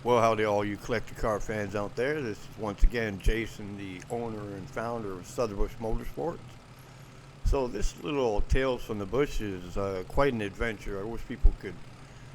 Well, howdy all you collector car fans out there. This is once again Jason, the owner and founder of Southern Motorsports. So this little Tales from the Bush is quite an adventure. I wish people could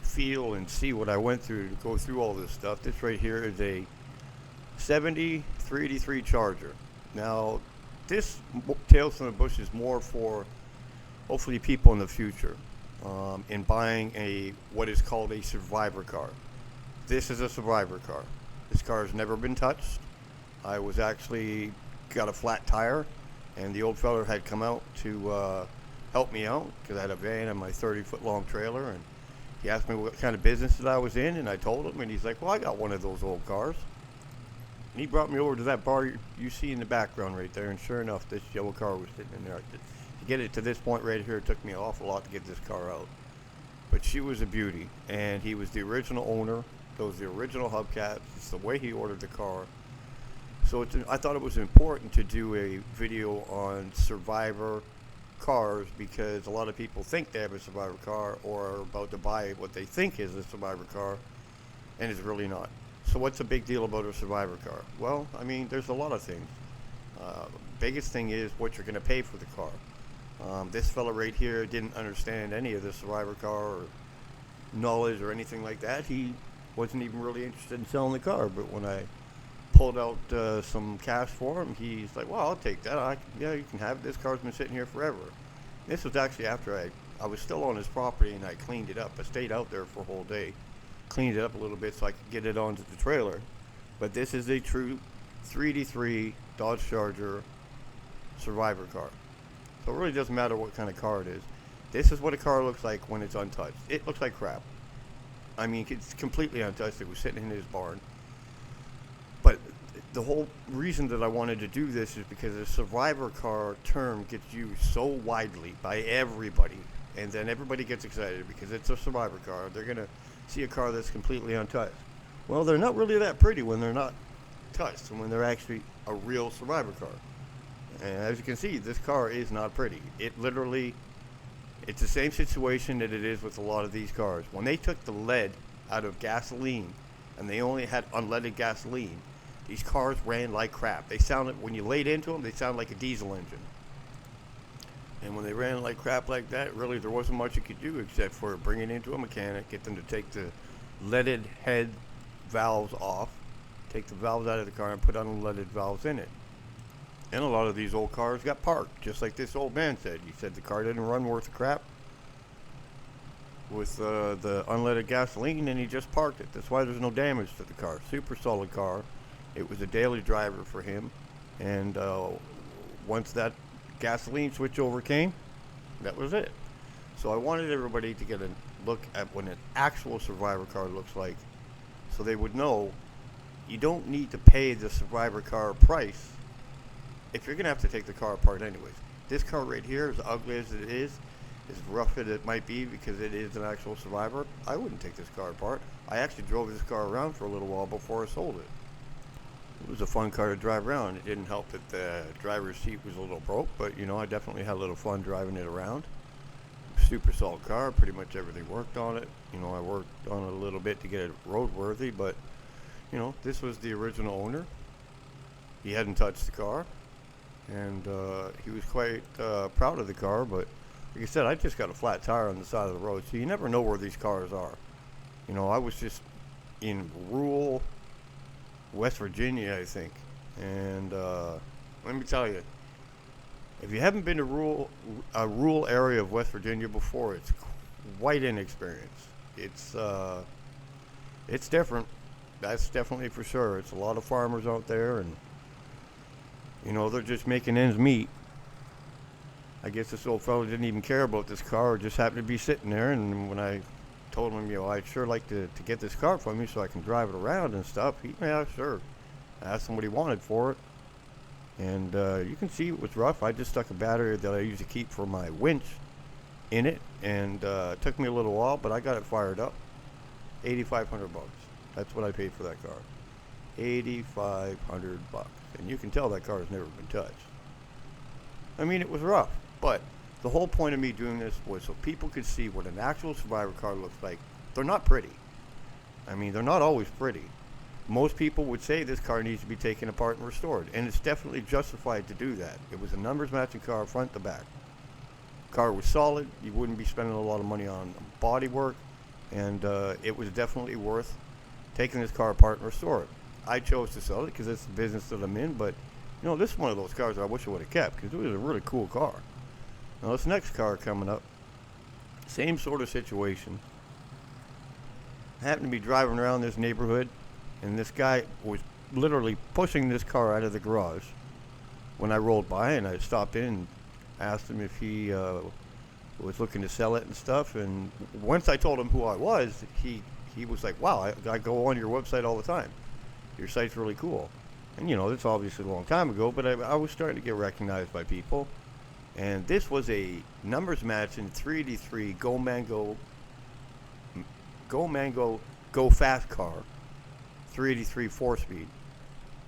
feel and see what I went through to go through all this stuff. This right here is a 70 383 Charger. Now, this Tales from the Bush is more for hopefully people in the future in buying what is called a survivor car. This is a survivor car. This car has never been touched. I was actually got a flat tire, and the old fella had come out to help me out because I had a van and my 30-foot long trailer, and he asked me what kind of business that I was in, and I told him, and he's like, well, I got one of those old cars. And he brought me over to that bar you see in the background right there, and sure enough, this yellow car was sitting in there. To get it to this point right here, it took me an awful lot to get this car out. But she was a beauty, and he was the original owner. Those are the original hubcaps. It's the way he ordered the car. So I thought it was important to do a video on survivor cars because a lot of people think they have a survivor car or are about to buy what they think is a survivor car, and it's really not. So what's the big deal about a survivor car? Well, I mean, there's a lot of things. Biggest thing is what you're going to pay for the car. This fella right here didn't understand any of the survivor car or knowledge or anything like that. He wasn't even really interested in selling the car, but when I pulled out some cash for him, he's like, well, I'll take that. Yeah, you can have it. This car's been sitting here forever. This was actually after I was still on his property and I cleaned it up. I stayed out there for a whole day, cleaned it up a little bit so I could get it onto the trailer. But this is a true 383 Dodge Charger survivor car. So it really doesn't matter what kind of car it is. This is what a car looks like when it's untouched. It looks like crap. I mean, it's completely untouched. It was sitting in his barn. But the whole reason that I wanted to do this is because the survivor car term gets used so widely by everybody. And then everybody gets excited because it's a survivor car. They're going to see a car that's completely untouched. Well, they're not really that pretty when they're not touched and when they're actually a real survivor car. And as you can see, this car is not pretty. It's the same situation that it is with a lot of these cars. When they took the lead out of gasoline and they only had unleaded gasoline, these cars ran like crap. They sounded, when you laid into them, they sounded like a diesel engine. And when they ran like crap like that, really there wasn't much you could do except for bring it into a mechanic, get them to take the leaded head valves off, take the valves out of the car and put unleaded valves in it. And a lot of these old cars got parked, just like this old man said. He said the car didn't run worth a crap with the unleaded gasoline, and he just parked it. That's why there's no damage to the car. Super solid car. It was a daily driver for him. And once that gasoline switchover came, that was it. So I wanted everybody to get a look at what an actual survivor car looks like so they would know you don't need to pay the survivor car price if you're going to have to take the car apart anyways. This car right here, as ugly as it is, as rough as it might be because it is an actual survivor, I wouldn't take this car apart. I actually drove this car around for a little while before I sold it. It was a fun car to drive around. It didn't help that the driver's seat was a little broke, but you know, I definitely had a little fun driving it around. Super solid car, pretty much everything worked on it. You know, I worked on it a little bit to get it roadworthy, but you know, this was the original owner. He hadn't touched the car. And he was quite proud of the car, but like I said, I just got a flat tire on the side of the road, so you never know where these cars are. You know, I was just in rural West Virginia, I think, and let me tell you, if you haven't been to a rural area of West Virginia before, it's quite an experience. It's different. That's definitely for sure. It's a lot of farmers out there, and you know, they're just making ends meet. I guess this old fellow didn't even care about this car, just happened to be sitting there, and when I told him, you know, I'd sure like to get this car from you so I can drive it around and stuff, yeah, sure. I asked him what he wanted for it, and you can see it was rough. I just stuck a battery that I usually keep for my winch in it, and it took me a little while, but I got it fired up. $8,500. That's what I paid for that car. $8,500. And you can tell that car has never been touched. I mean, it was rough, but the whole point of me doing this was so people could see what an actual survivor car looks like. They're not pretty. I mean, they're not always pretty. Most people would say this car needs to be taken apart and restored, and it's definitely justified to do that. It was a numbers matching car front to back. Car was solid. You wouldn't be spending a lot of money on body work, and it was definitely worth taking this car apart and restore it. I chose to sell it because it's the business that I'm in, but this is one of those cars I wish I would have kept because it was a really cool car. Now this next car coming up, same sort of situation. I happened to be driving around this neighborhood, and this guy was literally pushing this car out of the garage when I rolled by, and I stopped in and asked him if he was looking to sell it and stuff. And once I told him who I was, he was like, wow, I go on your website all the time. Your site's really cool. And it's obviously a long time ago, but I was starting to get recognized by people. And this was a numbers match in 383 Go Mango Go Fast car, 383 4-speed.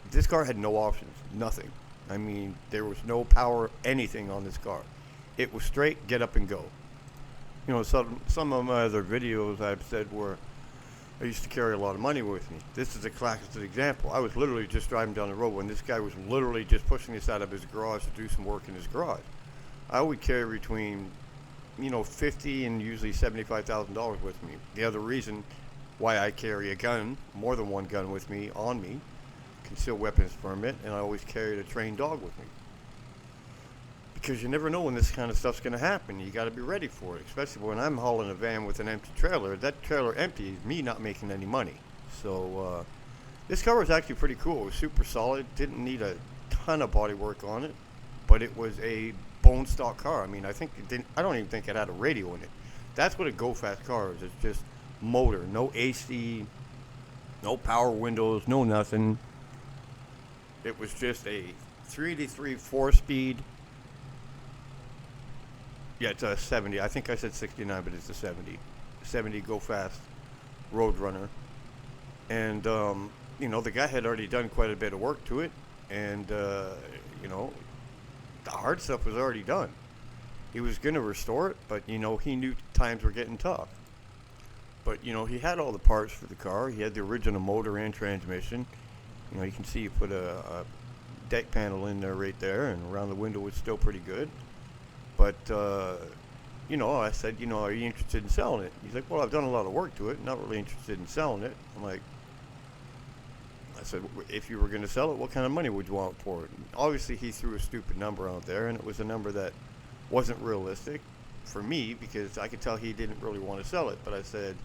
This car had no options, nothing. I mean, there was no power, anything on this car. It was straight, get up and go. Some of my other videos I've said were I used to carry a lot of money with me. This is a classic example. I was literally just driving down the road when this guy was literally just pushing this out of his garage to do some work in his garage. I would carry between, $50 and usually $75,000 with me. The other reason why I carry a gun, more than one gun with me, on me, concealed weapons permit, and I always carried a trained dog with me. Because you never know when this kind of stuff's going to happen. You got to be ready for it, especially when I'm hauling a van with an empty trailer. That trailer empty is me not making any money. So this car was actually pretty cool. It was super solid. Didn't need a ton of body work on it, but it was a bone stock car. I mean, I don't even think it had a radio in it. That's what a go fast car is. It's just motor, no AC, no power windows, no nothing. It was just a 383 4-speed. Yeah, it's a 70. I think I said 69, but it's a 70. 70 Go Fast Roadrunner. And, the guy had already done quite a bit of work to it. And, the hard stuff was already done. He was going to restore it, but, he knew times were getting tough. But, he had all the parts for the car. He had the original motor and transmission. You can see you put a deck panel in there right there, and around the window it's still pretty good. But, I said, are you interested in selling it? He's like, well, I've done a lot of work to it. Not really interested in selling it. I said, if you were going to sell it, what kind of money would you want for it? And obviously, he threw a stupid number out there, and it was a number that wasn't realistic for me because I could tell he didn't really want to sell it. But I said,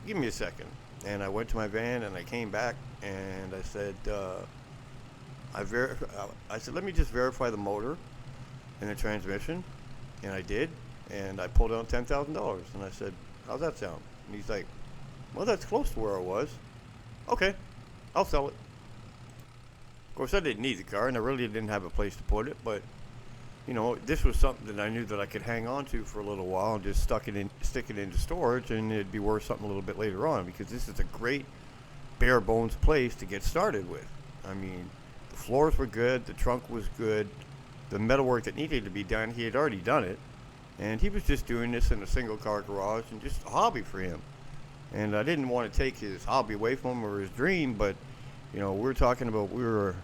give me a second. And I went to my van, and I came back, and I said, I said, let me just verify the motor and the transmission, and I did, and I pulled out $10,000, and I said, how's that sound? And he's like, well, that's close to where I was. Okay, I'll sell it. Of course, I didn't need the car, and I really didn't have a place to put it, but, this was something that I knew that I could hang on to for a little while and just stick it into storage, and it'd be worth something a little bit later on, because this is a great bare bones place to get started with. I mean, the floors were good, the trunk was good, the metalwork that needed to be done, he had already done it. And he was just doing this in a single car garage and just a hobby for him. And I didn't want to take his hobby away from him or his dream, but, we were talking about, we were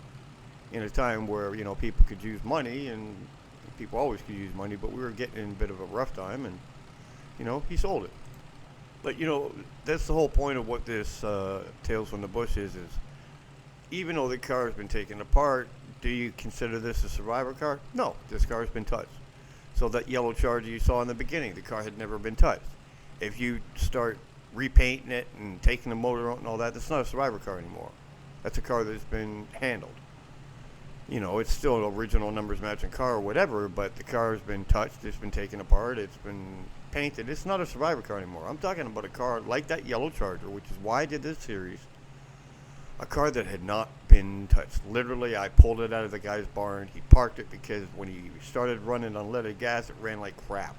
in a time where, people could use money, and people always could use money, but we were getting in a bit of a rough time, and, he sold it. But, that's the whole point of what this Tales from the Bush is even though the car has been taken apart, do you consider this a survivor car? No, this car has been touched. So that yellow Charger you saw in the beginning, the car had never been touched. If you start repainting it and taking the motor out and all that, that's not a survivor car anymore. That's a car that's been handled. It's still an original numbers matching car or whatever, but the car has been touched, it's been taken apart, it's been painted. It's not a survivor car anymore. I'm talking about a car like that yellow Charger, which is why I did this series. A car that had not been touched. Literally, I pulled it out of the guy's barn. He parked it because when he started running unleaded gas, it ran like crap.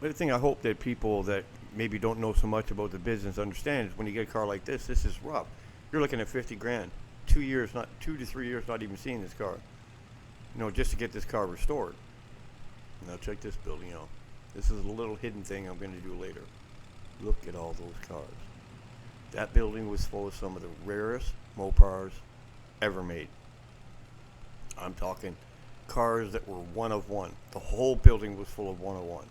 The other thing I hope that people that maybe don't know so much about the business understand is when you get a car like this is rough. You're looking at 50 grand, 2 to 3 years, not even seeing this car. Just to get this car restored. Now check this building out. This is a little hidden thing I'm going to do later. Look at all those cars. That building was full of some of the rarest Mopars ever made. I'm talking cars that were one of one. The whole building was full of one of one.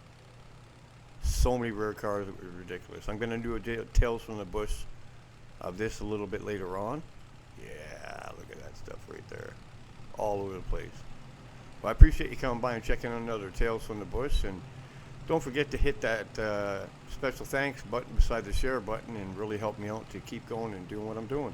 So many rare cars, it was ridiculous. I'm going to do a Tales from the Bush of this a little bit later on. Yeah, look at that stuff right there. All over the place. Well, I appreciate you coming by and checking out another Tales from the Bush. And don't forget to hit that special thanks button beside the share button and really help me out to keep going and doing what I'm doing.